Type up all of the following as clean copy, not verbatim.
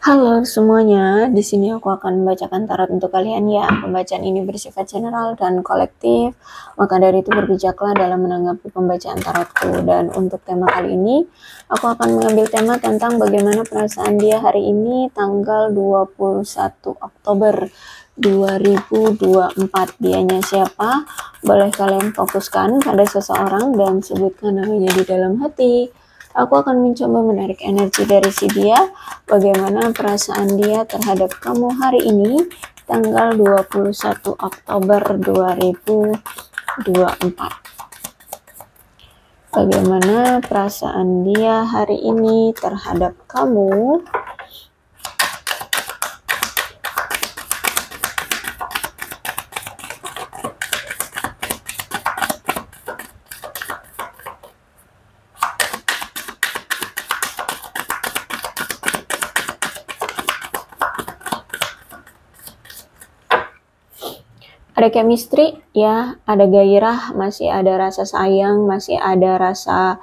Halo semuanya, di sini aku akan membacakan tarot untuk kalian ya. Pembacaan ini bersifat general dan kolektif, maka dari itu berbijaklah dalam menanggapi pembacaan tarotku. Dan untuk tema kali ini, aku akan mengambil tema tentang bagaimana perasaan dia hari ini tanggal 21 Oktober 2024. Dianya siapa? Boleh kalian fokuskan pada seseorang dan sebutkan namanya di dalam hati. Aku akan mencoba menarik energi dari si dia, bagaimana perasaan dia terhadap kamu hari ini, tanggal 21 Oktober 2024. Bagaimana perasaan dia hari ini terhadap kamu? Ada chemistry ya, ada gairah, masih ada rasa sayang, masih ada rasa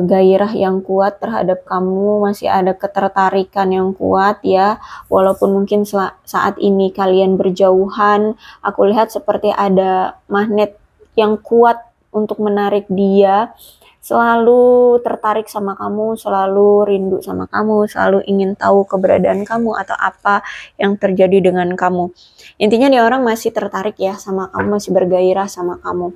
gairah yang kuat terhadap kamu, masih ada ketertarikan yang kuat ya, walaupun mungkin saat ini kalian berjauhan. Aku lihat seperti ada magnet yang kuat untuk menarik dia, selalu tertarik sama kamu, selalu rindu sama kamu, selalu ingin tahu keberadaan kamu atau apa yang terjadi dengan kamu. Intinya nih orang masih tertarik ya sama kamu, masih bergairah sama kamu.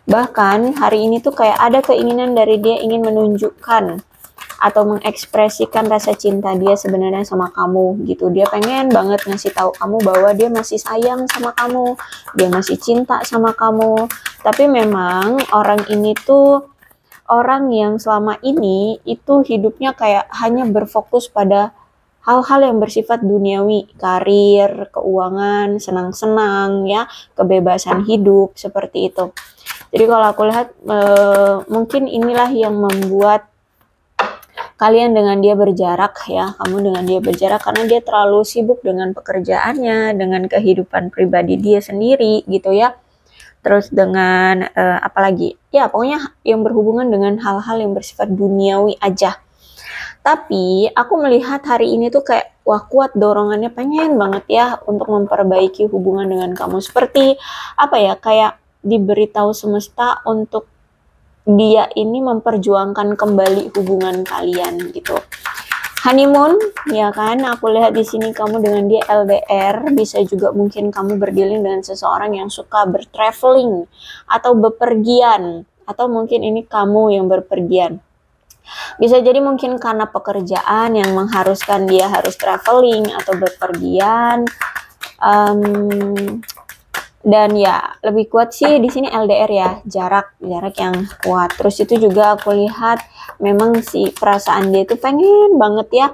Bahkan hari ini tuh kayak ada keinginan dari dia ingin menunjukkan atau mengekspresikan rasa cinta dia sebenarnya sama kamu gitu. Dia pengen banget ngasih tahu kamu bahwa dia masih sayang sama kamu, dia masih cinta sama kamu. Tapi memang orang ini tuh orang yang selama ini itu hidupnya kayak hanya berfokus pada hal-hal yang bersifat duniawi, karir, keuangan, senang-senang ya, kebebasan hidup seperti itu. Jadi kalau aku lihat mungkin inilah yang membuat kalian dengan dia berjarak ya, kamu dengan dia berjarak karena dia terlalu sibuk dengan pekerjaannya, dengan kehidupan pribadi dia sendiri gitu ya. Terus dengan apalagi ya pokoknya yang berhubungan dengan hal-hal yang bersifat duniawi aja. Tapi aku melihat hari ini tuh kayak wah kuat dorongannya pengen banget ya untuk memperbaiki hubungan dengan kamu. Seperti apa ya, kayak diberitahu semesta untuk dia ini memperjuangkan kembali hubungan kalian gitu. Honeymoon, ya kan? Aku lihat di sini kamu dengan dia LDR, bisa juga mungkin kamu berdealing dengan seseorang yang suka bertraveling atau bepergian, atau mungkin ini kamu yang berpergian. Bisa jadi mungkin karena pekerjaan yang mengharuskan dia harus traveling atau bepergian. Dan ya lebih kuat sih di sini LDR ya, jarak yang kuat. Terus itu juga aku lihat memang si perasaan dia itu pengen banget ya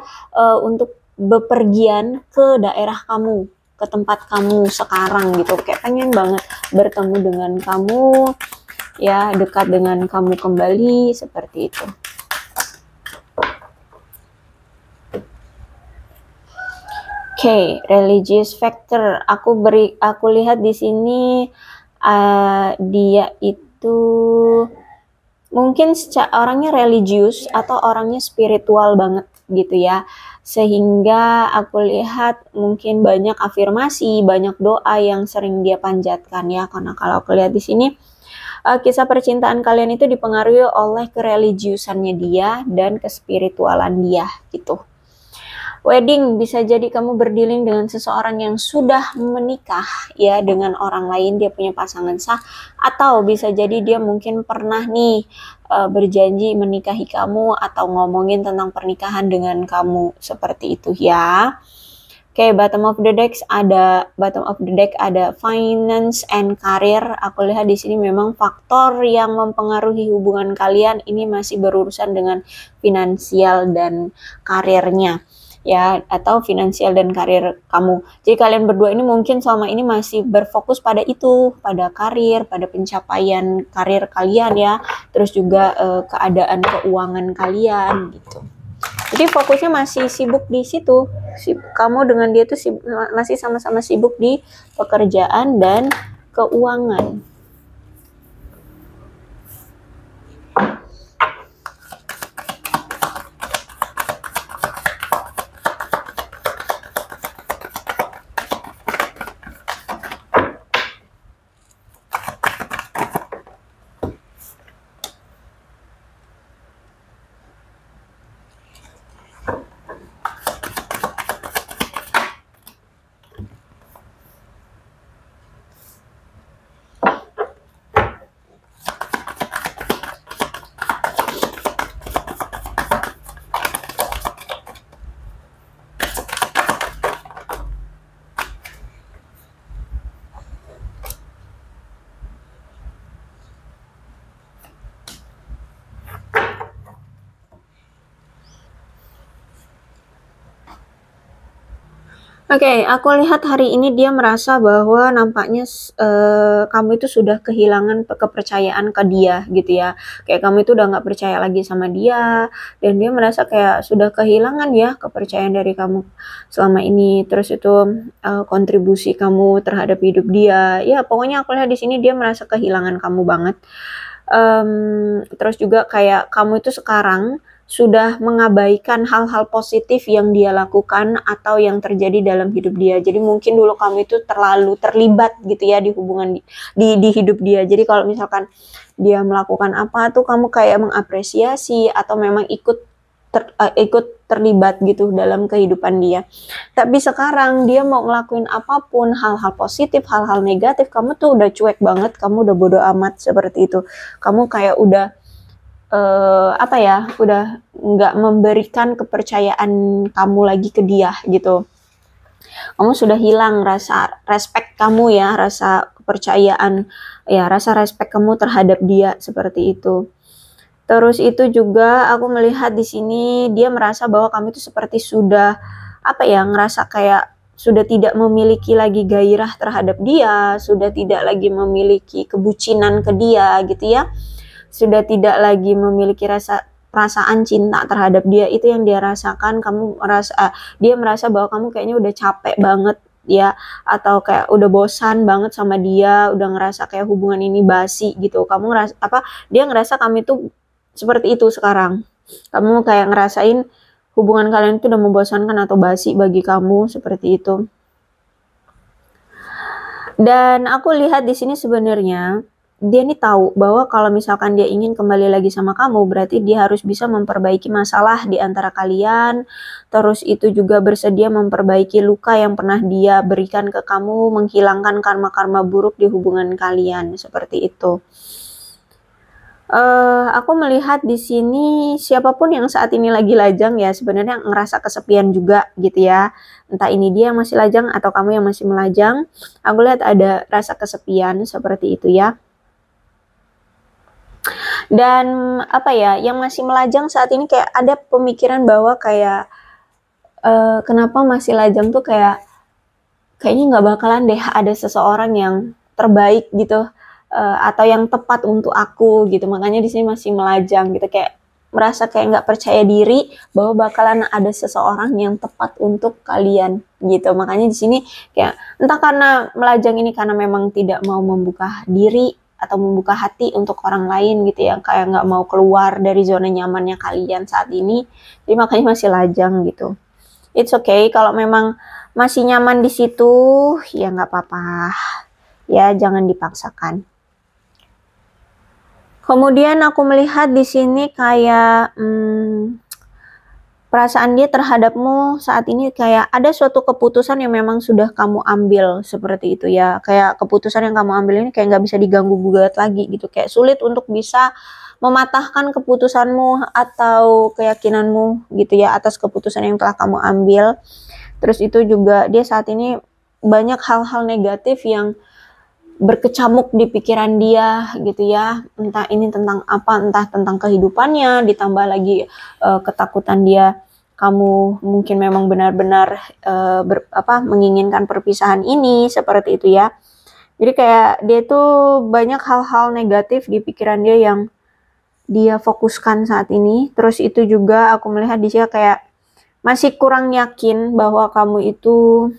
untuk bepergian ke daerah kamu, ke tempat kamu sekarang gitu. Kayak pengen banget bertemu dengan kamu ya, dekat dengan kamu kembali seperti itu. Oke, religious factor. Aku lihat di sini dia itu mungkin orangnya religius atau orangnya spiritual banget gitu ya. Sehingga aku lihat mungkin banyak afirmasi, banyak doa yang sering dia panjatkan ya. Karena kalau aku lihat di sini kisah percintaan kalian itu dipengaruhi oleh kereligiusannya dia dan kespiritualan dia gitu. Wedding, bisa jadi kamu berdealing dengan seseorang yang sudah menikah ya dengan orang lain, dia punya pasangan sah, atau bisa jadi dia mungkin pernah nih berjanji menikahi kamu atau ngomongin tentang pernikahan dengan kamu seperti itu ya. Oke, bottom of the deck ada finance and career. Aku lihat di sini memang faktor yang mempengaruhi hubungan kalian ini masih berurusan dengan finansial dan karirnya ya, atau finansial dan karir kamu. Jadi kalian berdua ini mungkin selama ini masih berfokus pada itu, pada karir, pada pencapaian karir kalian ya, terus juga keadaan keuangan kalian gitu. Jadi fokusnya masih sibuk di situ. Kamu dengan dia tuh masih sama-sama sibuk di pekerjaan dan keuangan. Oke, aku lihat hari ini dia merasa bahwa nampaknya kamu itu sudah kehilangan kepercayaan ke dia gitu ya. Kayak kamu itu udah nggak percaya lagi sama dia, dan dia merasa kayak sudah kehilangan ya kepercayaan dari kamu selama ini. Terus itu kontribusi kamu terhadap hidup dia. Ya pokoknya aku lihat di sini dia merasa kehilangan kamu banget. Terus juga kayak kamu itu sekarang sudah mengabaikan hal-hal positif yang dia lakukan atau yang terjadi dalam hidup dia. Jadi mungkin dulu kamu itu terlalu terlibat gitu ya di hubungan di hidup dia. Jadi kalau misalkan dia melakukan apa tuh kamu kayak mengapresiasi atau memang ikut terlibat gitu dalam kehidupan dia. Tapi sekarang dia mau ngelakuin apapun, hal-hal positif, hal-hal negatif, kamu tuh udah cuek banget, kamu udah bodo amat seperti itu. Kamu kayak udah apa ya, udah nggak memberikan kepercayaan kamu lagi ke dia gitu. Kamu sudah hilang rasa respect kamu ya, rasa kepercayaan, ya rasa respect kamu terhadap dia seperti itu. Terus itu juga aku melihat di sini dia merasa bahwa kamu itu seperti sudah apa ya, ngerasa kayak sudah tidak memiliki lagi gairah terhadap dia, sudah tidak lagi memiliki kebucinan ke dia gitu ya. Sudah tidak lagi memiliki perasaan cinta terhadap dia, itu yang dia rasakan. Dia merasa bahwa kamu kayaknya udah capek banget ya, atau kayak udah bosan banget sama dia, udah ngerasa kayak hubungan ini basi gitu. Dia ngerasa kamu itu seperti itu sekarang. Kamu kayak ngerasain hubungan kalian itu udah membosankan atau basi bagi kamu seperti itu. Dan aku lihat di sini sebenarnya dia nih tahu bahwa kalau misalkan dia ingin kembali lagi sama kamu, berarti dia harus bisa memperbaiki masalah di antara kalian. Terus itu juga bersedia memperbaiki luka yang pernah dia berikan ke kamu, menghilangkan karma-karma buruk di hubungan kalian, seperti itu. Aku melihat di sini siapapun yang saat ini lagi lajang ya sebenarnya ngerasa kesepian juga gitu ya. Entah ini dia yang masih lajang atau kamu yang masih melajang. Aku lihat ada rasa kesepian seperti itu ya. Dan apa ya, yang masih melajang saat ini kayak ada pemikiran bahwa kayak kenapa masih lajang tuh kayaknya nggak bakalan deh ada seseorang yang terbaik gitu, atau yang tepat untuk aku gitu. Makanya di sini masih melajang gitu, kayak merasa kayak nggak percaya diri bahwa bakalan ada seseorang yang tepat untuk kalian gitu. Makanya di sini kayak entah karena melajang ini karena memang tidak mau membuka diri atau membuka hati untuk orang lain gitu ya, kayak nggak mau keluar dari zona nyamannya kalian saat ini. Jadi makanya masih lajang gitu. It's okay kalau memang masih nyaman di situ, ya nggak apa-apa. Ya jangan dipaksakan. Kemudian aku melihat di sini kayak perasaan dia terhadapmu saat ini kayak ada suatu keputusan yang memang sudah kamu ambil seperti itu ya. Kayak keputusan yang kamu ambil ini kayak nggak bisa diganggu gugat lagi gitu. Kayak sulit untuk bisa mematahkan keputusanmu atau keyakinanmu gitu ya atas keputusan yang telah kamu ambil. Terus itu juga dia saat ini banyak hal-hal negatif yang berkecamuk di pikiran dia gitu ya, entah ini tentang apa, entah tentang kehidupannya, ditambah lagi ketakutan dia kamu mungkin memang benar-benar menginginkan perpisahan ini seperti itu ya. Jadi kayak dia tuh banyak hal-hal negatif di pikiran dia yang dia fokuskan saat ini. Terus itu juga aku melihat di sini kayak masih kurang yakin bahwa kamu itu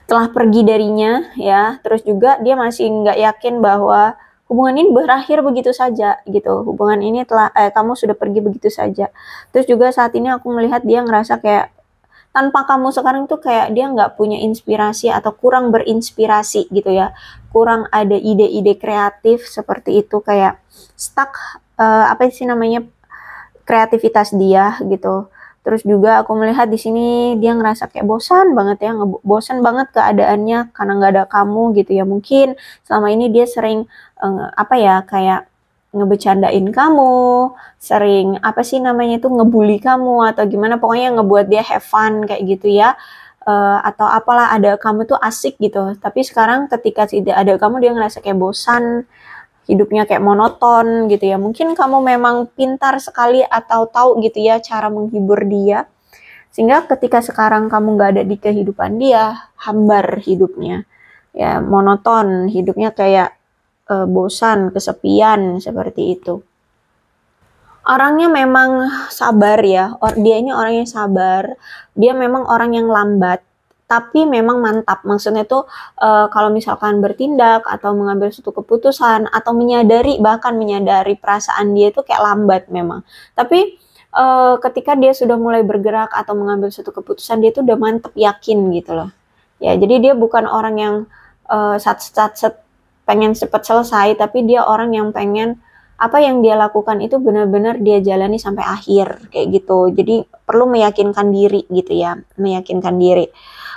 telah pergi darinya ya. Terus juga dia masih nggak yakin bahwa hubungan ini berakhir begitu saja gitu. Hubungan ini kamu sudah pergi begitu saja. Terus juga saat ini aku melihat dia ngerasa kayak tanpa kamu sekarang tuh kayak dia nggak punya inspirasi atau kurang berinspirasi gitu ya. Kurang ada ide-ide kreatif seperti itu, kayak stuck apa sih namanya, kreativitas dia gitu. Terus juga aku melihat di sini dia ngerasa kayak bosan banget ya, bosan banget keadaannya karena nggak ada kamu gitu ya. Mungkin selama ini dia sering kayak ngebecandain kamu, sering ngebully kamu atau gimana, pokoknya ngebuat dia have fun kayak gitu ya. Atau apalah, ada kamu tuh asik gitu. Tapi sekarang ketika tidak ada kamu dia ngerasa kayak bosan, hidupnya kayak monoton gitu ya. Mungkin kamu memang pintar sekali atau tahu gitu ya cara menghibur dia Sehingga ketika sekarang kamu nggak ada di kehidupan dia, hambar hidupnya. Ya, monoton, hidupnya kayak bosan, kesepian, seperti itu. Orangnya memang sabar ya, dia ini orangnya sabar, dia memang orang yang lambat, tapi memang mantap. Maksudnya tuh kalau misalkan bertindak atau mengambil suatu keputusan atau bahkan menyadari perasaan dia itu kayak lambat memang. Tapi ketika dia sudah mulai bergerak atau mengambil suatu keputusan, dia tuh udah mantep, yakin gitu loh. Ya, jadi dia bukan orang yang pengen cepat selesai, tapi dia orang yang pengen apa yang dia lakukan itu benar-benar dia jalani sampai akhir, kayak gitu. Jadi perlu meyakinkan diri gitu ya, meyakinkan diri.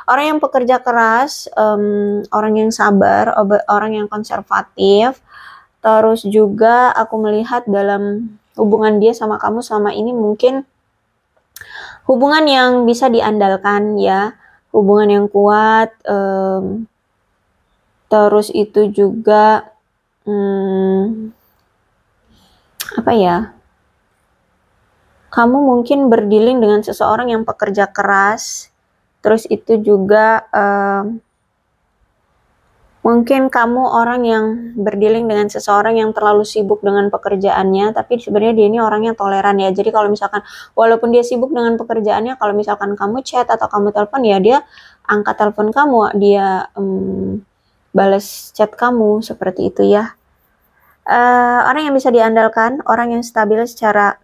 Orang yang pekerja keras, orang yang sabar, orang yang konservatif. Terus juga aku melihat dalam hubungan dia sama kamu selama ini mungkin hubungan yang bisa diandalkan ya, hubungan yang kuat. Terus itu juga apa ya, kamu mungkin berdealing dengan seseorang yang pekerja keras. Terus itu juga mungkin kamu orang yang berdealing dengan seseorang yang terlalu sibuk dengan pekerjaannya, tapi sebenarnya dia ini orangnya toleran ya. Jadi kalau misalkan walaupun dia sibuk dengan pekerjaannya, kalau misalkan kamu chat atau kamu telepon ya dia angkat telepon kamu, dia balas chat kamu, seperti itu ya. Orang yang bisa diandalkan, orang yang stabil secara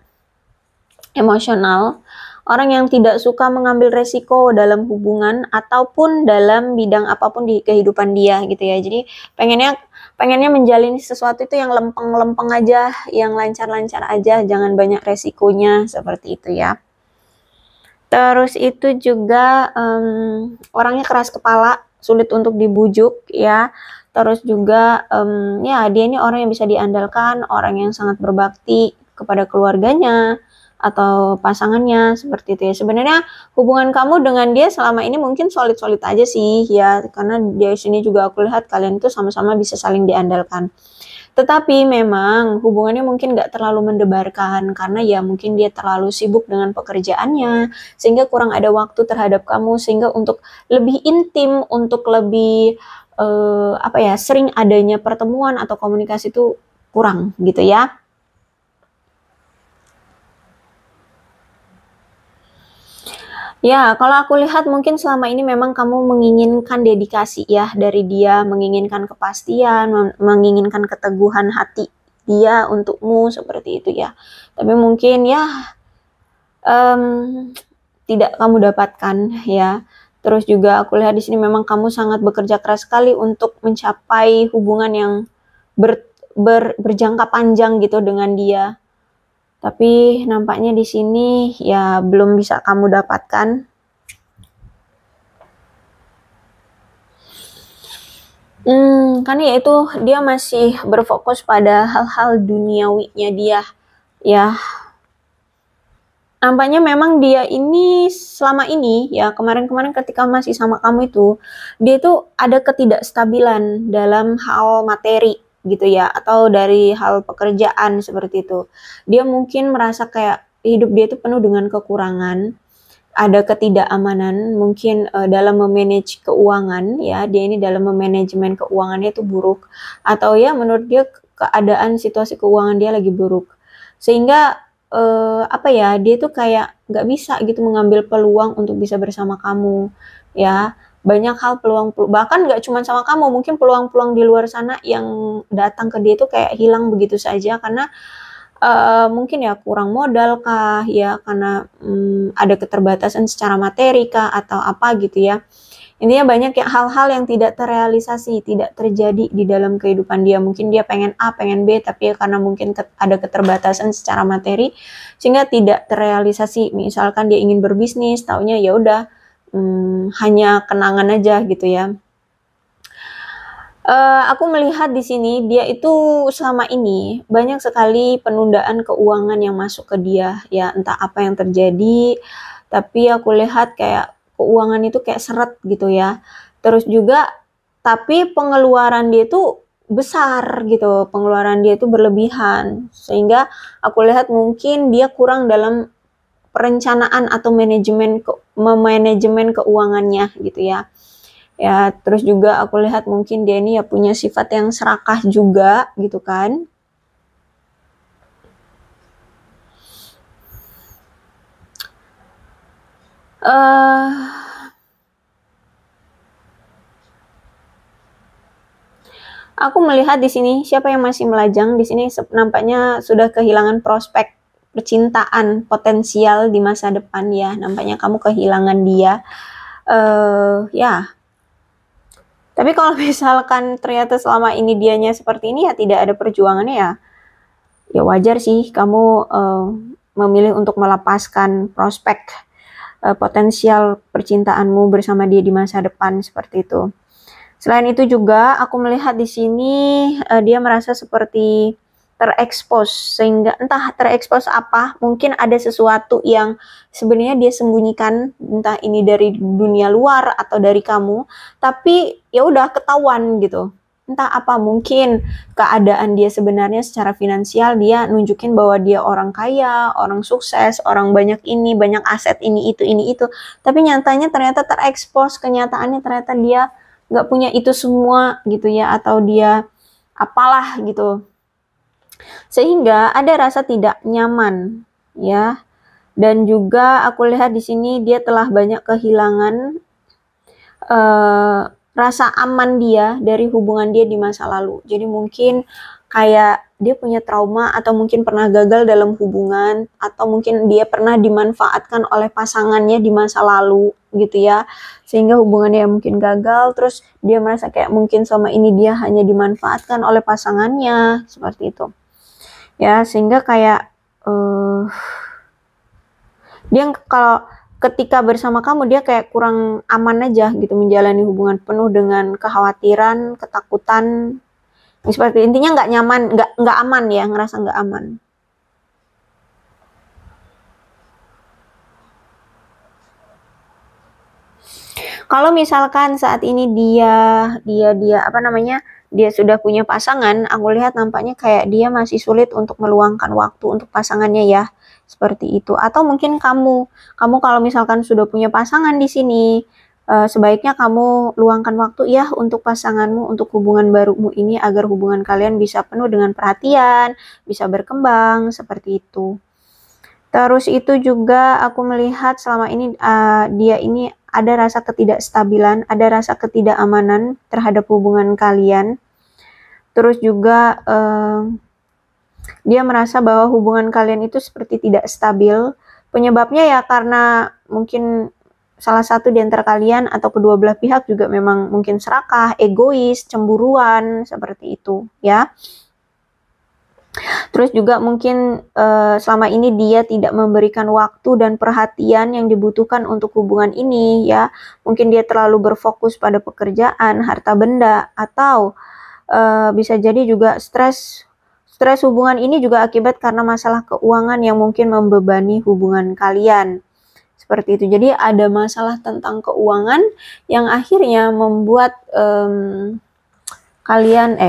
emosional, orang yang tidak suka mengambil resiko dalam hubungan ataupun dalam bidang apapun di kehidupan dia gitu ya. Jadi pengennya menjalin sesuatu itu yang lempeng-lempeng aja, yang lancar-lancar aja, jangan banyak resikonya, seperti itu ya. Terus itu juga orangnya keras kepala, sulit untuk dibujuk ya. Terus juga ya dia ini orang yang bisa diandalkan, orang yang sangat berbakti kepada keluarganya atau pasangannya, seperti itu ya. Sebenarnya hubungan kamu dengan dia selama ini mungkin solid-solid aja sih ya, karena di sini juga aku lihat kalian itu sama-sama bisa saling diandalkan. Tetapi memang hubungannya mungkin nggak terlalu mendebarkan karena ya mungkin dia terlalu sibuk dengan pekerjaannya sehingga kurang ada waktu terhadap kamu, sehingga untuk lebih intim, untuk lebih apa ya, sering adanya pertemuan atau komunikasi itu kurang gitu ya. Ya, kalau aku lihat mungkin selama ini memang kamu menginginkan dedikasi ya dari dia, menginginkan kepastian, menginginkan keteguhan hati dia untukmu, seperti itu ya. Tapi mungkin ya tidak kamu dapatkan ya. Terus juga aku lihat di sini memang kamu sangat bekerja keras sekali untuk mencapai hubungan yang berjangka panjang gitu dengan dia. Tapi nampaknya di sini ya belum bisa kamu dapatkan. Karena ya itu dia masih berfokus pada hal-hal duniawinya dia ya. Nampaknya memang dia ini selama ini ya, kemarin-kemarin ketika masih sama kamu itu, dia itu ada ketidakstabilan dalam hal materi gitu ya, atau dari hal pekerjaan, seperti itu. Dia mungkin merasa kayak hidup dia itu penuh dengan kekurangan, ada ketidakamanan mungkin dalam memanage keuangan ya, dia ini dalam memanajemen keuangannya itu buruk, atau ya menurut dia keadaan situasi keuangan dia lagi buruk. Sehingga apa ya, dia tuh kayak nggak bisa gitu mengambil peluang untuk bisa bersama kamu ya. Banyak hal peluang, bahkan nggak cuma sama kamu, mungkin peluang-peluang di luar sana yang datang ke dia tuh kayak hilang begitu saja karena mungkin ya kurang modal kah ya, karena ada keterbatasan secara materi kah atau apa gitu ya. Intinya banyak ya hal-hal yang tidak terrealisasi, tidak terjadi di dalam kehidupan dia. Mungkin dia pengen A, pengen B, tapi ya karena mungkin ada keterbatasan secara materi sehingga tidak terrealisasi. Misalkan dia ingin berbisnis, taunya ya udah hanya kenangan aja gitu ya. Aku melihat di sini dia itu selama ini banyak sekali penundaan keuangan yang masuk ke dia ya, entah apa yang terjadi, tapi aku lihat kayak keuangan itu kayak seret gitu ya. Terus juga tapi pengeluaran dia itu besar gitu, pengeluaran dia itu berlebihan, sehingga aku lihat mungkin dia kurang dalam perencanaan atau manajemen keuangannya gitu ya. Ya, terus juga aku lihat mungkin dia ini ya punya sifat yang serakah juga gitu kan. Aku melihat di sini siapa yang masih melajang di sini nampaknya sudah kehilangan prospek percintaan potensial di masa depan ya. Nampaknya kamu kehilangan dia. Ya. Tapi kalau misalkan ternyata selama ini dianya seperti ini ya tidak ada perjuangannya ya. Ya wajar sih kamu memilih untuk melepaskan prospek potensial percintaanmu bersama dia di masa depan seperti itu. Selain itu juga aku melihat di sini dia merasa seperti terekspos, sehingga entah terekspos apa, mungkin ada sesuatu yang sebenarnya dia sembunyikan, entah ini dari dunia luar atau dari kamu, tapi ya udah ketahuan gitu. Entah apa, mungkin keadaan dia sebenarnya secara finansial dia nunjukin bahwa dia orang kaya, orang sukses, orang banyak ini, banyak aset ini itu, tapi nyatanya ternyata terekspos, kenyataannya ternyata dia nggak punya itu semua gitu ya, atau dia apalah gitu, sehingga ada rasa tidak nyaman ya. Dan juga aku lihat di sini dia telah banyak kehilangan rasa aman dia dari hubungan dia di masa lalu. Jadi mungkin kayak dia punya trauma, atau mungkin pernah gagal dalam hubungan, atau mungkin dia pernah dimanfaatkan oleh pasangannya di masa lalu gitu ya, sehingga hubungannya mungkin gagal, terus dia merasa kayak mungkin selama ini dia hanya dimanfaatkan oleh pasangannya seperti itu ya, sehingga kayak dia kalau ketika bersama kamu dia kayak kurang aman aja gitu, menjalani hubungan penuh dengan kekhawatiran, ketakutan. Seperti intinya nggak nyaman, nggak aman ya, ngerasa nggak aman. Kalau misalkan saat ini dia apa namanya, dia sudah punya pasangan, aku lihat nampaknya kayak dia masih sulit untuk meluangkan waktu untuk pasangannya ya, seperti itu. Atau mungkin kamu kalau misalkan sudah punya pasangan di sini, sebaiknya kamu luangkan waktu ya untuk pasanganmu, untuk hubungan barumu ini, agar hubungan kalian bisa penuh dengan perhatian, bisa berkembang, seperti itu. Terus itu juga aku melihat selama ini dia ini ada rasa ketidakstabilan, ada rasa ketidakamanan terhadap hubungan kalian. Terus juga dia merasa bahwa hubungan kalian itu seperti tidak stabil. Penyebabnya ya karena mungkin salah satu di antara kalian atau kedua belah pihak juga memang mungkin serakah, egois, cemburuan, seperti itu ya. Terus juga mungkin selama ini dia tidak memberikan waktu dan perhatian yang dibutuhkan untuk hubungan ini ya. Mungkin dia terlalu berfokus pada pekerjaan, harta benda, atau bisa jadi juga stres hubungan ini juga akibat karena masalah keuangan yang mungkin membebani hubungan kalian. Seperti itu. Jadi ada masalah tentang keuangan yang akhirnya membuat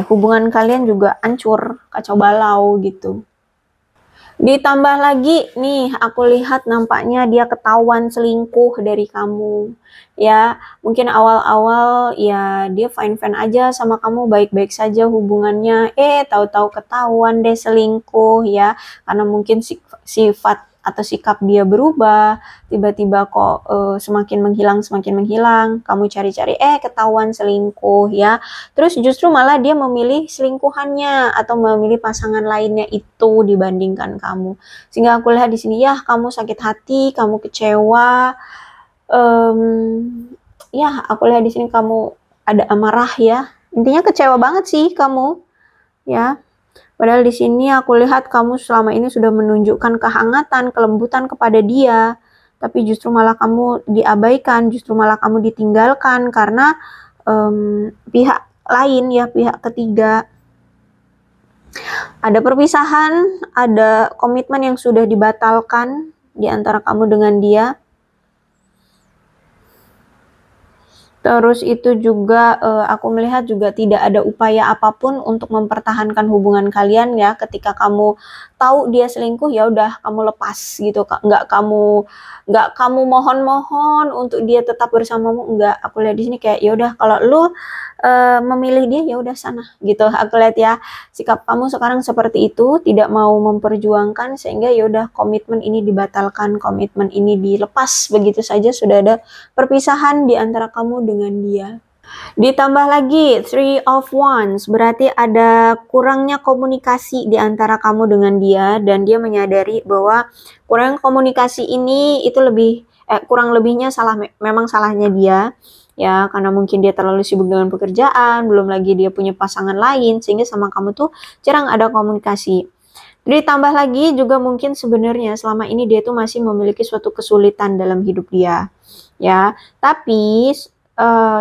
hubungan kalian juga hancur, kacau balau gitu. Ditambah lagi nih, aku lihat nampaknya dia ketahuan selingkuh dari kamu. Ya, mungkin awal-awal ya dia fine-fine aja sama kamu, baik-baik saja hubungannya. Tahu-tahu ketahuan deh selingkuh ya. Karena mungkin sifat atau sikap dia berubah, tiba-tiba kok semakin menghilang, kamu cari-cari ketahuan selingkuh ya. Terus justru malah dia memilih selingkuhannya atau memilih pasangan lainnya itu dibandingkan kamu. Sehingga aku lihat di sini ya kamu sakit hati, kamu kecewa. Ya aku lihat di sini kamu ada amarah ya. Intinya kecewa banget sih kamu ya. Padahal di sini aku lihat kamu selama ini sudah menunjukkan kehangatan, kelembutan kepada dia, tapi justru malah kamu diabaikan, justru malah kamu ditinggalkan karena pihak lain ya, pihak ketiga. Ada perpisahan, ada komitmen yang sudah dibatalkan di antara kamu dengan dia. Terus itu juga aku melihat juga tidak ada upaya apapun untuk mempertahankan hubungan kalian ya. Ketika kamu tahu dia selingkuh, ya udah kamu lepas gitu. Nggak kamu mohon-mohon untuk dia tetap bersamamu, enggak. Aku lihat di sini kayak ya udah kalau lu memilih dia, ya udah sana gitu. Aku lihat ya sikap kamu sekarang seperti itu, tidak mau memperjuangkan, sehingga ya udah komitmen ini dibatalkan, komitmen ini dilepas begitu saja. Sudah ada perpisahan di antara kamu dengan dia. Ditambah lagi Three of Wands, berarti ada kurangnya komunikasi di antara kamu dengan dia, dan dia menyadari bahwa kurang komunikasi ini itu kurang lebihnya memang salahnya dia ya, karena mungkin dia terlalu sibuk dengan pekerjaan, belum lagi dia punya pasangan lain, sehingga sama kamu tuh jarang ada komunikasi. Ditambah lagi juga mungkin sebenarnya selama ini dia tuh masih memiliki suatu kesulitan dalam hidup dia ya, tapi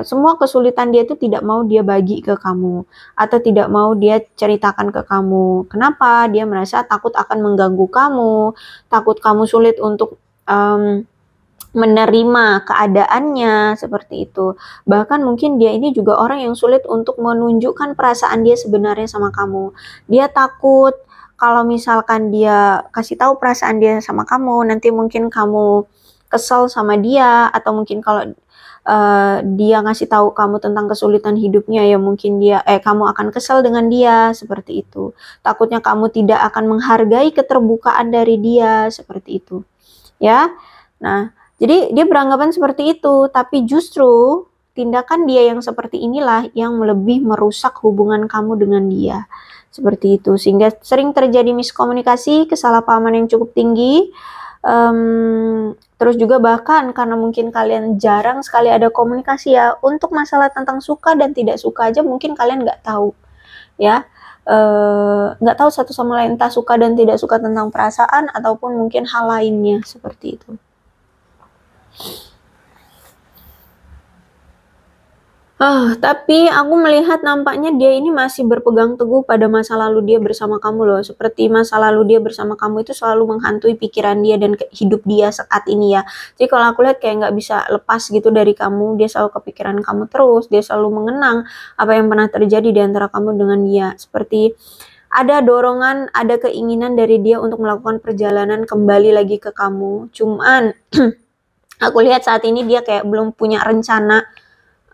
semua kesulitan dia itu tidak mau dia bagi ke kamu atau tidak mau dia ceritakan ke kamu. Kenapa? Dia merasa takut akan mengganggu kamu, takut kamu sulit untuk menerima keadaannya seperti itu. Bahkan mungkin dia ini juga orang yang sulit untuk menunjukkan perasaan dia sebenarnya sama kamu. Dia takut kalau misalkan dia kasih tahu perasaan dia sama kamu, nanti mungkin kamu kesel sama dia, atau mungkin kalau dia ngasih tahu kamu tentang kesulitan hidupnya, ya mungkin kamu akan kesel dengan dia seperti itu. Takutnya kamu tidak akan menghargai keterbukaan dari dia seperti itu. Ya. Nah, jadi dia beranggapan seperti itu, tapi justru tindakan dia yang seperti inilah yang lebih merusak hubungan kamu dengan dia. Seperti itu, sehingga sering terjadi miskomunikasi, kesalahpahaman yang cukup tinggi. Terus juga bahkan karena mungkin kalian jarang sekali ada komunikasi ya, untuk masalah tentang suka dan tidak suka aja mungkin kalian nggak tahu ya, nggak tahu satu sama lain, entah suka dan tidak suka tentang perasaan ataupun mungkin hal lainnya seperti itu. Tapi aku melihat nampaknya dia ini masih berpegang teguh pada masa lalu dia bersama kamu loh. Seperti masa lalu dia bersama kamu itu selalu menghantui pikiran dia dan hidup dia saat ini ya. Jadi kalau aku lihat kayak nggak bisa lepas gitu dari kamu, dia selalu kepikiran kamu terus, dia selalu mengenang apa yang pernah terjadi di antara kamu dengan dia. Seperti ada dorongan, ada keinginan dari dia untuk melakukan perjalanan kembali lagi ke kamu. Cuman aku lihat saat ini dia kayak belum punya rencana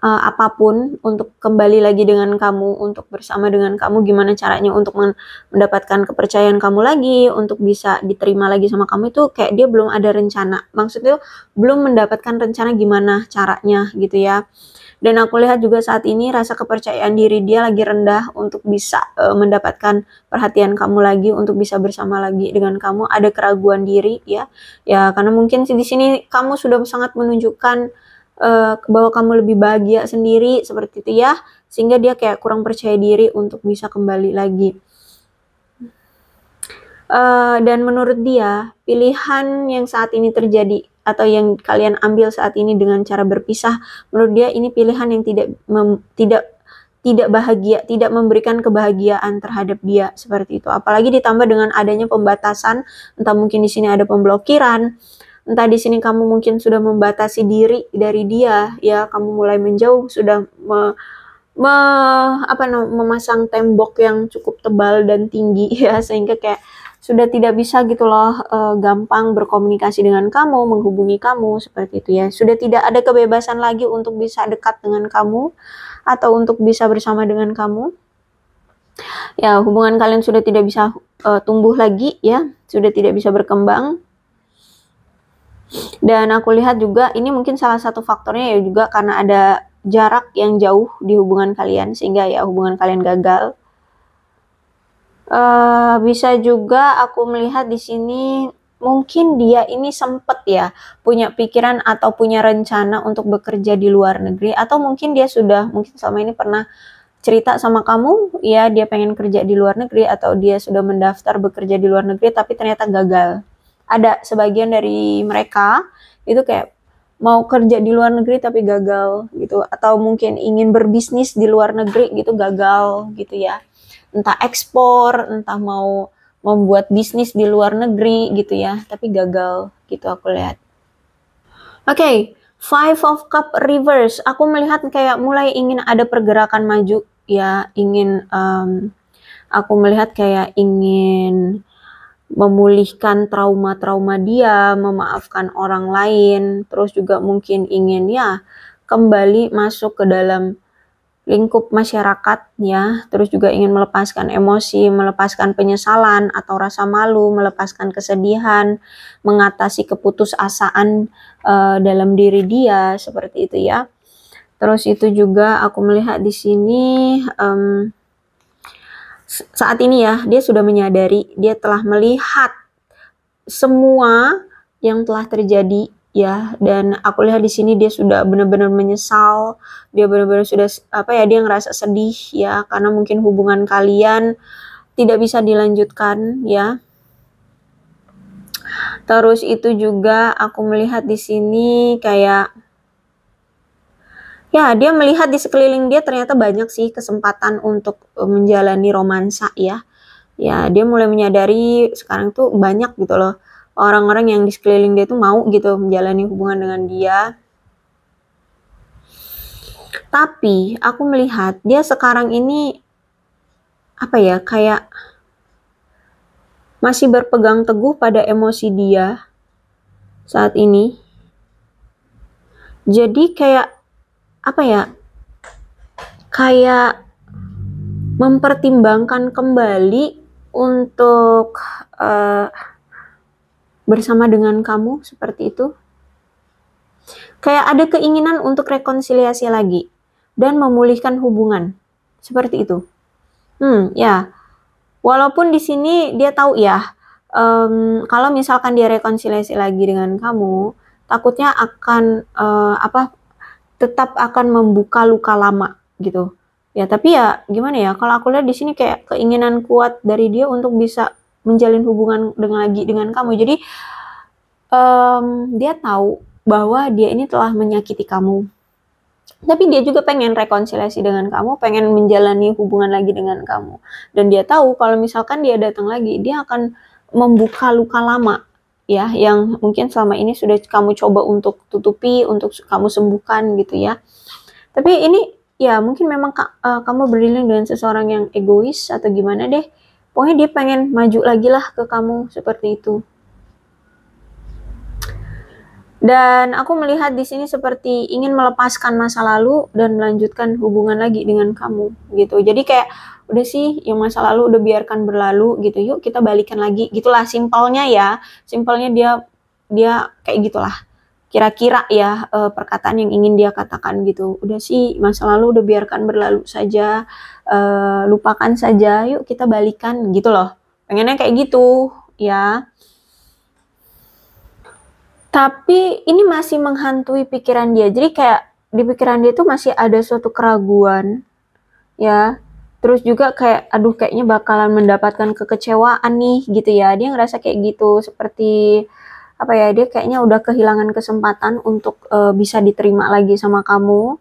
apapun untuk kembali lagi dengan kamu, untuk bersama dengan kamu. Gimana caranya untuk mendapatkan kepercayaan kamu lagi, untuk bisa diterima lagi sama kamu, itu kayak dia belum ada rencana. Maksudnya belum mendapatkan rencana gimana caranya gitu ya. Dan aku lihat juga saat ini rasa kepercayaan diri dia lagi rendah untuk bisa mendapatkan perhatian kamu lagi, untuk bisa bersama lagi dengan kamu. Ada keraguan diri ya, karena mungkin di sini kamu sudah sangat menunjukkan bahwa kamu lebih bahagia sendiri seperti itu ya, sehingga dia kayak kurang percaya diri untuk bisa kembali lagi. Dan menurut dia pilihan yang saat ini terjadi atau yang kalian ambil saat ini dengan cara berpisah, menurut dia ini pilihan yang tidak bahagia, tidak memberikan kebahagiaan terhadap dia seperti itu. Apalagi ditambah dengan adanya pembatasan, entah mungkin di sini ada pemblokiran, entah di sini kamu mungkin sudah membatasi diri dari dia ya, kamu mulai menjauh, sudah memasang tembok yang cukup tebal dan tinggi ya, sehingga kayak sudah tidak bisa gitu loh gampang berkomunikasi dengan kamu, menghubungi kamu seperti itu ya. Sudah tidak ada kebebasan lagi untuk bisa dekat dengan kamu atau untuk bisa bersama dengan kamu. Ya, hubungan kalian sudah tidak bisa tumbuh lagi ya, sudah tidak bisa berkembang. Dan aku lihat juga ini mungkin salah satu faktornya ya juga karena ada jarak yang jauh di hubungan kalian, sehingga ya hubungan kalian gagal. Bisa juga aku melihat di sini mungkin dia ini sempet ya punya pikiran atau punya rencana untuk bekerja di luar negeri, atau mungkin dia sudah mungkin selama ini pernah cerita sama kamu ya, dia pengen kerja di luar negeri, atau dia sudah mendaftar bekerja di luar negeri tapi ternyata gagal. Ada sebagian dari mereka itu kayak mau kerja di luar negeri tapi gagal gitu, atau mungkin ingin berbisnis di luar negeri gitu, gagal gitu ya, entah ekspor, entah mau membuat bisnis di luar negeri gitu ya, tapi gagal gitu aku lihat. Oke, Five of Cup reverse, aku melihat kayak mulai ingin ada pergerakan maju ya, aku melihat kayak ingin memulihkan trauma-trauma dia, memaafkan orang lain, terus juga mungkin ingin ya kembali masuk ke dalam lingkup masyarakat ya, terus juga ingin melepaskan emosi, melepaskan penyesalan atau rasa malu, melepaskan kesedihan, mengatasi keputusasaan dalam diri dia, seperti itu ya. Terus itu juga aku melihat di sini saat ini ya, dia sudah menyadari, dia telah melihat semua yang telah terjadi ya, dan aku lihat di sini dia sudah benar-benar menyesal, dia benar-benar sudah dia ngerasa sedih ya, karena mungkin hubungan kalian tidak bisa dilanjutkan ya. Terus itu juga aku melihat di sini kayak ya, dia melihat di sekeliling dia ternyata banyak sih kesempatan untuk menjalani romansa ya. Ya, dia mulai menyadari sekarang tuh banyak gitu loh orang-orang yang di sekeliling dia tuh mau gitu menjalani hubungan dengan dia. Tapi aku melihat dia sekarang ini kayak masih berpegang teguh pada emosi dia saat ini. Jadi kayak kayak mempertimbangkan kembali untuk bersama dengan kamu, seperti itu. Kayak ada keinginan untuk rekonsiliasi lagi dan memulihkan hubungan, seperti itu. Ya. Walaupun di sini dia tahu ya, kalau misalkan dia rekonsiliasi lagi dengan kamu, takutnya akan tetap akan membuka luka lama gitu. Ya, tapi ya gimana ya? Kalau aku lihat di sini kayak keinginan kuat dari dia untuk bisa menjalin hubungan lagi dengan kamu. Jadi dia tahu bahwa dia ini telah menyakiti kamu. Tapi dia juga pengen rekonsiliasi dengan kamu, pengen menjalani hubungan lagi dengan kamu. Dan dia tahu kalau misalkan dia datang lagi, dia akan membuka luka lama ya, yang mungkin selama ini sudah kamu coba untuk tutupi, untuk kamu sembuhkan gitu ya. Tapi ini ya mungkin memang kamu berdiri dengan seseorang yang egois atau gimana deh. Pokoknya dia pengen maju lagi lah ke kamu, seperti itu. Dan aku melihat di sini seperti ingin melepaskan masa lalu dan melanjutkan hubungan lagi dengan kamu gitu. Jadi kayak udah sih yang masa lalu udah biarkan berlalu gitu. Yuk kita balikan lagi. Gitulah simpelnya ya. Simpelnya dia kayak gitulah. Kira-kira ya perkataan yang ingin dia katakan gitu. Udah sih masa lalu udah biarkan berlalu saja. Lupakan saja. Yuk kita balikan gitu loh. Pengennya kayak gitu ya. Tapi ini masih menghantui pikiran dia. Jadi kayak di pikiran dia tuh masih ada suatu keraguan ya. Terus juga kayak aduh kayaknya bakalan mendapatkan kekecewaan nih gitu ya. Dia ngerasa kayak gitu, seperti dia kayaknya udah kehilangan kesempatan untuk bisa diterima lagi sama kamu.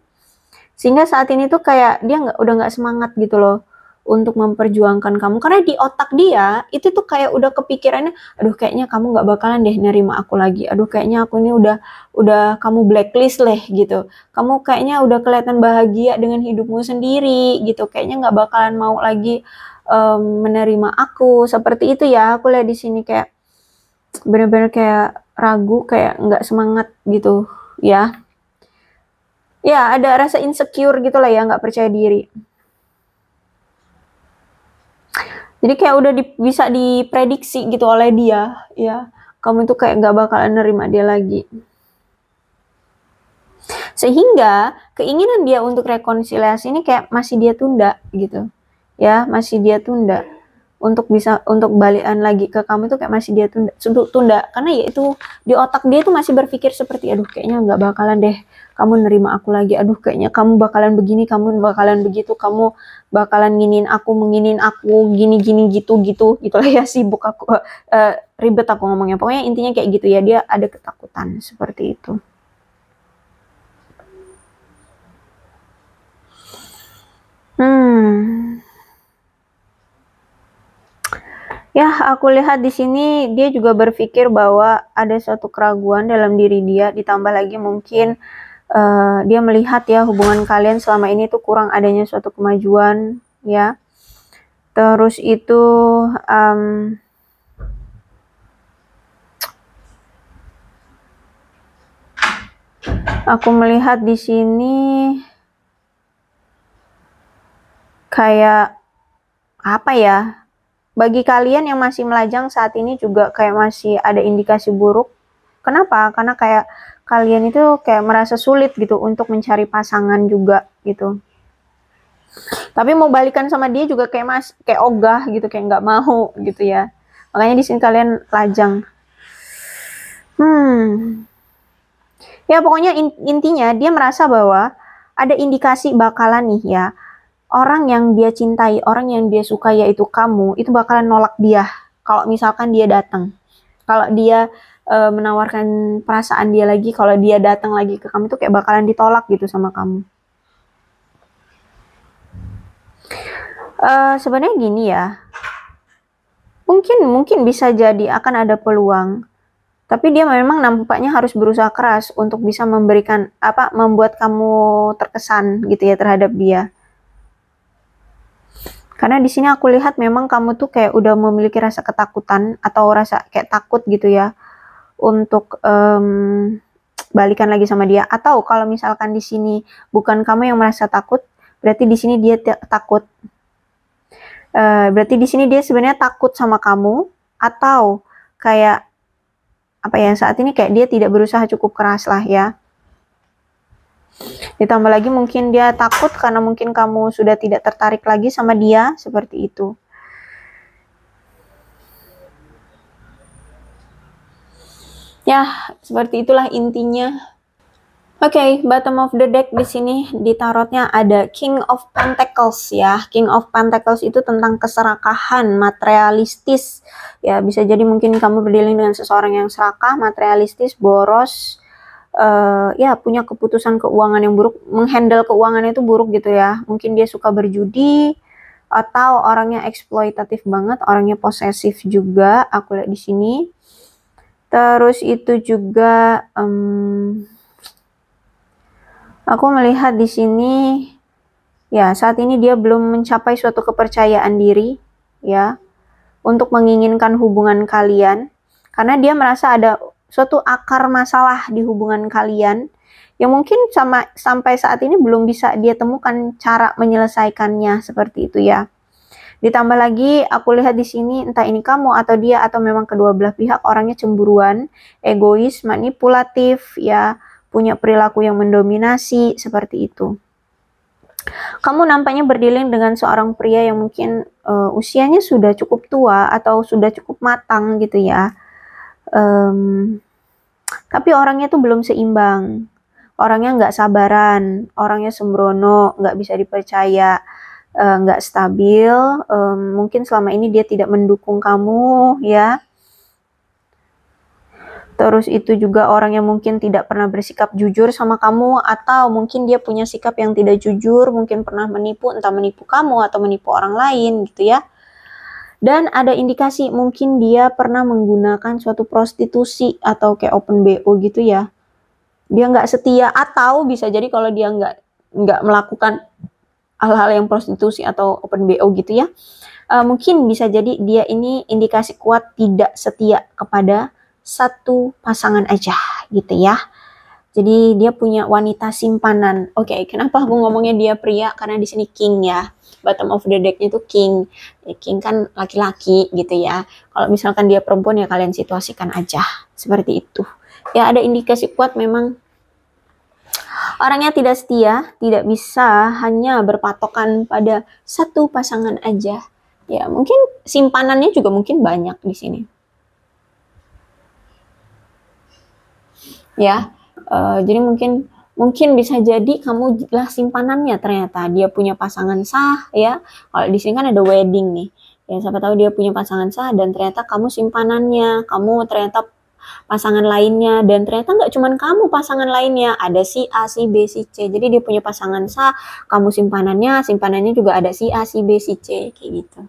Sehingga saat ini tuh kayak dia udah nggak semangat gitu loh untuk memperjuangkan kamu, karena di otak dia itu tuh kayak udah kepikirannya, aduh kayaknya kamu nggak bakalan deh nerima aku lagi, aduh kayaknya aku ini udah kamu blacklist leh gitu, kamu kayaknya udah kelihatan bahagia dengan hidupmu sendiri gitu, kayaknya nggak bakalan mau lagi menerima aku, seperti itu ya. Aku lihat di sini kayak bener-bener kayak ragu, kayak nggak semangat gitu ya. Ya ada rasa insecure gitu lah ya, nggak percaya diri. Jadi kayak udah bisa diprediksi gitu oleh dia, ya. Kamu itu kayak gak bakalan nerima dia lagi. Sehingga keinginan dia untuk rekonsiliasi ini kayak masih dia tunda gitu. Ya, masih dia tunda. Untuk balikan lagi ke kamu itu kayak masih dia tunda. Karena ya itu di otak dia itu masih berpikir seperti aduh kayaknya gak bakalan deh kamu nerima aku lagi, aduh kayaknya kamu bakalan begini, kamu bakalan begitu, kamu bakalan menginin aku gini gitu lah ya, sibuk aku ribet aku ngomongnya, pokoknya intinya kayak gitu ya, dia ada ketakutan seperti itu. Ya, aku lihat di sini dia juga berpikir bahwa ada suatu keraguan dalam diri dia, ditambah lagi mungkin dia melihat ya hubungan kalian selama ini tuh kurang adanya suatu kemajuan ya. Terus itu aku melihat di sini kayak apa ya? Bagi kalian yang masih melajang saat ini juga kayak masih ada indikasi buruk. Kenapa? Karena kayak kalian itu kayak merasa sulit gitu untuk mencari pasangan juga gitu. Tapi mau balikan sama dia juga kayak ogah gitu, kayak nggak mau gitu ya. Makanya di sini kalian lajang. Ya pokoknya intinya dia merasa bahwa ada indikasi bakalan nih ya, orang yang dia cintai, orang yang dia suka yaitu kamu, itu bakalan nolak dia kalau misalkan dia datang. Kalau dia menawarkan perasaan dia lagi, kalau dia datang lagi ke kamu itu kayak bakalan ditolak gitu sama kamu. Sebenarnya gini ya, mungkin bisa jadi akan ada peluang, tapi dia memang nampaknya harus berusaha keras untuk bisa membuat kamu terkesan gitu ya terhadap dia. Karena di sini aku lihat memang kamu tuh kayak udah memiliki rasa ketakutan atau rasa kayak takut gitu ya untuk balikan lagi sama dia. Atau kalau misalkan di sini bukan kamu yang merasa takut, berarti di sini dia takut. Berarti di sini dia sebenarnya takut sama kamu, atau kayak apa ya, saat ini kayak dia tidak berusaha cukup keras lah ya. Ditambah lagi mungkin dia takut karena mungkin kamu sudah tidak tertarik lagi sama dia, seperti itu. Ya, seperti itulah intinya. Oke, bottom of the deck di sini di tarotnya ada King of Pentacles ya. King of Pentacles itu tentang keserakahan, materialistis. Ya, bisa jadi mungkin kamu berdealing dengan seseorang yang serakah, materialistis, boros. Ya punya keputusan keuangan yang buruk, menghandle keuangan itu buruk gitu ya. Mungkin dia suka berjudi atau orangnya eksploitatif banget, orangnya posesif juga. Aku lihat di sini. Terus itu juga aku melihat di sini ya saat ini dia belum mencapai suatu kepercayaan diri ya untuk menginginkan hubungan kalian, karena dia merasa ada suatu akar masalah di hubungan kalian yang mungkin sampai saat ini belum bisa dia temukan cara menyelesaikannya, seperti itu ya. Ditambah lagi aku lihat di sini entah ini kamu atau dia atau memang kedua belah pihak orangnya cemburuan, egois, manipulatif ya, punya perilaku yang mendominasi, seperti itu. Kamu nampaknya berdealing dengan seorang pria yang mungkin usianya sudah cukup tua atau sudah cukup matang gitu ya. Tapi orangnya tuh belum seimbang, orangnya nggak sabaran, orangnya sembrono, nggak bisa dipercaya, nggak stabil. Mungkin selama ini dia tidak mendukung kamu ya. Terus itu juga orang yang mungkin tidak pernah bersikap jujur sama kamu, atau mungkin dia punya sikap yang tidak jujur, mungkin pernah menipu, entah menipu kamu atau menipu orang lain gitu ya. Dan ada indikasi mungkin dia pernah menggunakan suatu prostitusi atau kayak open BO gitu ya. Dia nggak setia, atau bisa jadi kalau dia nggak melakukan hal-hal yang prostitusi atau open BO gitu ya. Mungkin bisa jadi dia ini indikasi kuat tidak setia kepada satu pasangan aja gitu ya. Jadi dia punya wanita simpanan. Oke, kenapa aku ngomongnya dia pria? Karena di sini king ya. Bottom of the deck itu king. King kan laki-laki gitu ya. Kalau misalkan dia perempuan ya kalian situasikan aja. Seperti itu. Ya ada indikasi kuat memang orangnya tidak setia, tidak bisa hanya berpatokan pada satu pasangan aja. Ya mungkin simpanannya juga mungkin banyak di sini. Ya. Jadi mungkin bisa jadi kamu lah simpanannya, ternyata dia punya pasangan sah ya. Kalau di sini kan ada wedding nih. Ya siapa tahu dia punya pasangan sah dan ternyata kamu simpanannya, kamu ternyata pasangan lainnya, dan ternyata nggak cuma kamu pasangan lainnya, ada si A, si B, si C. Jadi dia punya pasangan sah, kamu simpanannya juga ada si A, si B, si C kayak gitu.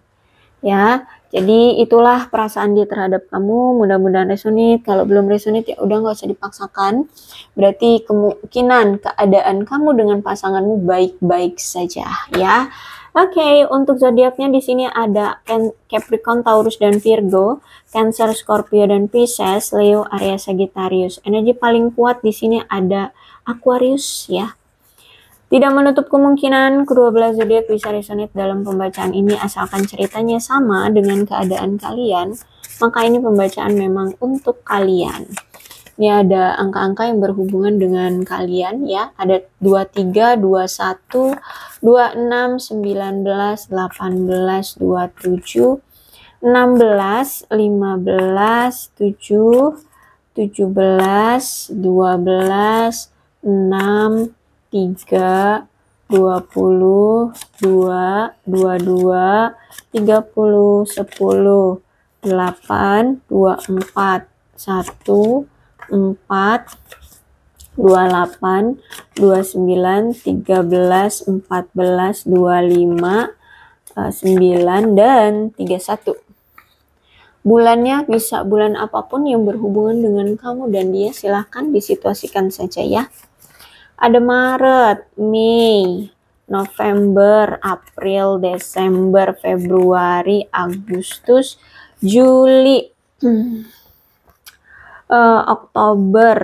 Ya. Jadi itulah perasaan dia terhadap kamu. Mudah-mudahan resonate. Kalau belum resonate ya udah nggak usah dipaksakan. Berarti kemungkinan keadaan kamu dengan pasanganmu baik-baik saja ya. Oke, untuk zodiaknya di sini ada Capricorn, Taurus dan Virgo, Cancer, Scorpio dan Pisces, Leo, Aries, Sagittarius. Energi paling kuat di sini ada Aquarius ya. Tidak menutup kemungkinan kedua belah zodiak bisa resonate dalam pembacaan ini asalkan ceritanya sama dengan keadaan kalian, maka ini pembacaan memang untuk kalian. Ini ada angka-angka yang berhubungan dengan kalian ya. Ada 23, 21, 26, 19, 18, 27, 16, 15, 7, 17, 12, 6, 3, 20, 2, 22, 30, 10, 8, 24, 1, 4, 28, 29, 13, 14, 25, 9, dan 31. Bulannya bisa bulan apapun yang berhubungan dengan kamu dan dia, silahkan disituasikan saja ya. Ada Maret, Mei, November, April, Desember, Februari, Agustus, Juli, Oktober,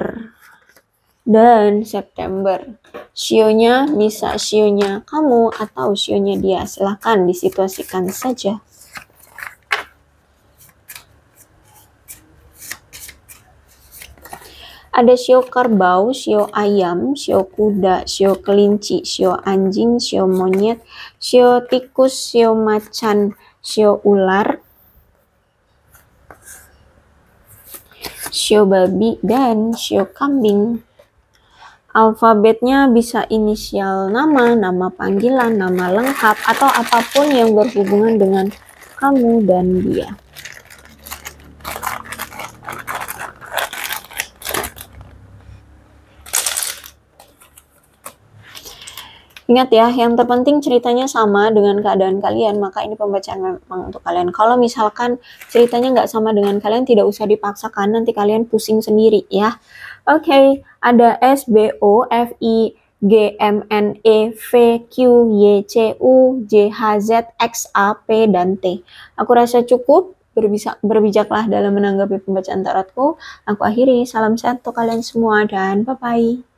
dan September. Sionya bisa sionya kamu atau sionya dia, silahkan disituasikan saja. Ada sio kerbau, sio ayam, sio kuda, sio kelinci, sio anjing, sio monyet, sio tikus, sio macan, sio ular, sio babi, dan sio kambing. Alfabetnya bisa inisial nama, nama panggilan, nama lengkap, atau apapun yang berhubungan dengan kamu dan dia. Ingat ya, yang terpenting ceritanya sama dengan keadaan kalian, maka ini pembacaan memang untuk kalian. Kalau misalkan ceritanya nggak sama dengan kalian, tidak usah dipaksakan, nanti kalian pusing sendiri ya. Oke, ada S, B, O, F, I, G, M, N, E, V, Q, Y, C, U, J, H, Z, X, A, P, dan T. Aku rasa cukup, berbijaklah dalam menanggapi pembacaan tarotku. Aku akhiri, salam sehat untuk kalian semua, dan bye-bye.